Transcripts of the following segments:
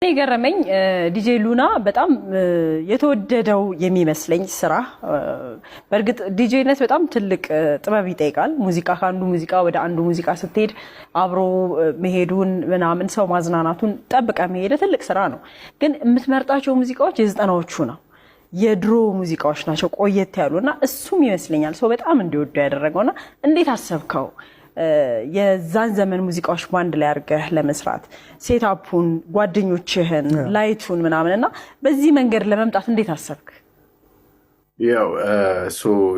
የገረመኝ ዲጄ ሉና በጣም የተወደደው የሚመስለኝ ስራ በእርግጥ ዲጄነት በጣም ትልቅ ጥበብ ይጠይቃል። ሙዚቃ ካንዱ ሙዚቃ ወደ አንዱ ሙዚቃ ስትሄድ አብሮ መሄዱን ምናምን ሰው ማዝናናቱን ጠብቀ መሄድ ትልቅ ስራ ነው። ግን የምትመርጣቸው ሙዚቃዎች የዘጠናዎቹ ነው፣ የድሮ ሙዚቃዎች ናቸው፣ ቆየት ያሉና እሱም ይመስለኛል ሰው በጣም እንዲወዱ ያደረገውና እንዴት አሰብከው የዛን ዘመን ሙዚቃዎች ባንድ ላይ አርገህ ለመስራት ሴትአፑን ጓደኞችህን ላይቱን ምናምንና በዚህ መንገድ ለመምጣት እንዴት አሰብክ? ያው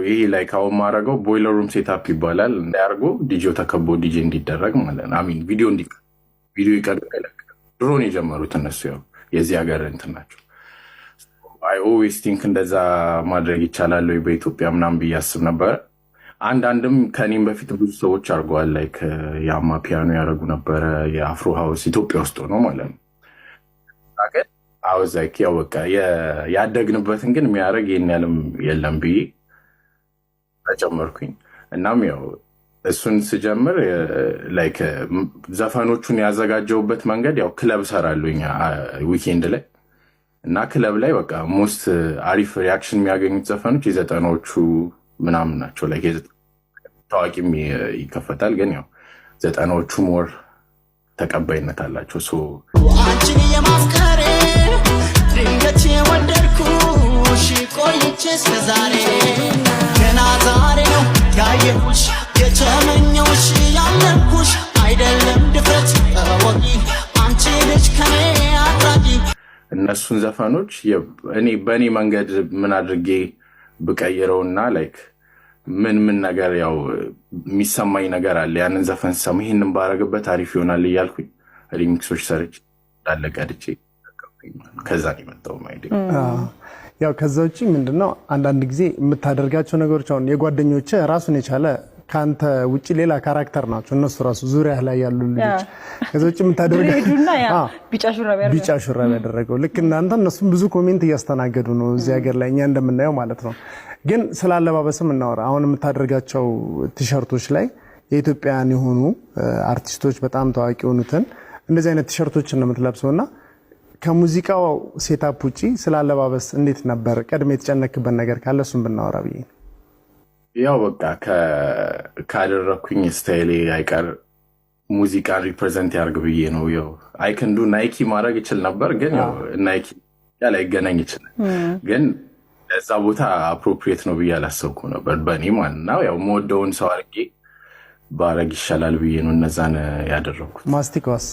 ይሄ ላይ ካውን ማረገው ቦይለር ሩም ሴትአፕ ይባላል። እንዳያርጎ ዲጄው ተከቦ ዲጄ እንዲደረግ ማለት ነው። አሚን ቪዲዮ ይቀርብ ድሮን የጀመሩት እነሱ ያው የዚህ ሀገር እንትን ናቸው። አይ ኦልዌይስ ቲንክ እንደዛ ማድረግ ይቻላል ወይ በኢትዮጵያ ምናምን ብዬ አስብ ነበር። አንዳንድም ከኔም በፊት ብዙ ሰዎች አድርገዋል። ላይክ የአማ ፒያኖ ያደረጉ ነበረ፣ የአፍሮ ሃውስ ኢትዮጵያ ውስጥ ሆኖ ማለት ነው። ግን አወዝ ላይክ ያው በቃ ያደግንበትን ግን የሚያደርግ ይህን ያለም የለም ብዬ ተጨመርኩኝ። እናም ያው እሱን ስጀምር ላይክ ዘፈኖቹን ያዘጋጀውበት መንገድ ያው ክለብ ሰራሉኝ ዊኬንድ ላይ እና ክለብ ላይ በቃ ሞስት አሪፍ ሪያክሽን የሚያገኙት ዘፈኖች የዘጠናዎቹ ምናምን ናቸው። ላይ ታዋቂም ይከፈታል፣ ግን ያው ዘጠናዎቹ ሞር ተቀባይነት አላቸው። አንቺን የማፍቀሬ ድንገት የወደድኩሽ ቆይቼ እስከ ዛሬ ገና ዛሬ ነው ያየሁሽ የተመኘሁሽ ያለኩሽ አይደለም ድፍረት ወጊ አንቺ ልጅ ከኔ አድራጊ። እነሱን ዘፈኖች እኔ በእኔ መንገድ ምን አድርጌ ብቀይረውና ላይክ ምን ነገር ያው የሚሰማኝ ነገር አለ። ያንን ዘፈን ሰማ ይሄንን ባረግበት አሪፍ ይሆናል እያልኩኝ ሪሚክሶች ሰርች ዳለቀድቼ ከዛ ነው የመጣው ማይዲ። ያው ከዛ ውጪ ምንድነው አንዳንድ ጊዜ የምታደርጋቸው ነገሮች አሁን የጓደኞች ራሱን የቻለ ካንተ ውጪ ሌላ ካራክተር ናቸው እነሱ ራሱ ዙሪያ ላይ ያሉ ልጆች። ከዛ ውጪ የምታደርጋቸው ቢጫ ሹራብ ያደረገው ልክ እናንተ እነሱም ብዙ ኮሜንት እያስተናገዱ ነው እዚህ ሀገር ላይ እኛ እንደምናየው ማለት ነው። ግን ስላለባበስም እናወራ። አሁን የምታደርጋቸው ቲሸርቶች ላይ የኢትዮጵያን የሆኑ አርቲስቶች በጣም ታዋቂ የሆኑትን እንደዚህ አይነት ቲሸርቶችን ነው የምትለብሰውና ከሙዚቃው ሴትአፕ ውጪ ስላለባበስ እንዴት ነበር ቀድሜ የተጨነክበት ነገር ካለ እሱን ብናወራ ብዬ። ያው በቃ ካደረኩኝ ስታይሌ አይቀር ሙዚቃን ሪፕሬዘንት ያርግ ብዬ ነው። ያው አይከንዱ ናይኪ ማድረግ ይችል ነበር፣ ግን ያው ናይኪ ላይገናኝ ይችላል። ግን ለዛ ቦታ አፕሮፕሪየት ነው ብዬ አላሰብኩ ነበር በእኔ ማለት ነው። ያው መወደውን ሰው አድርጌ ባረግ ይሻላል ብዬ ነው እነዛን ያደረኩት። ማስቲካስ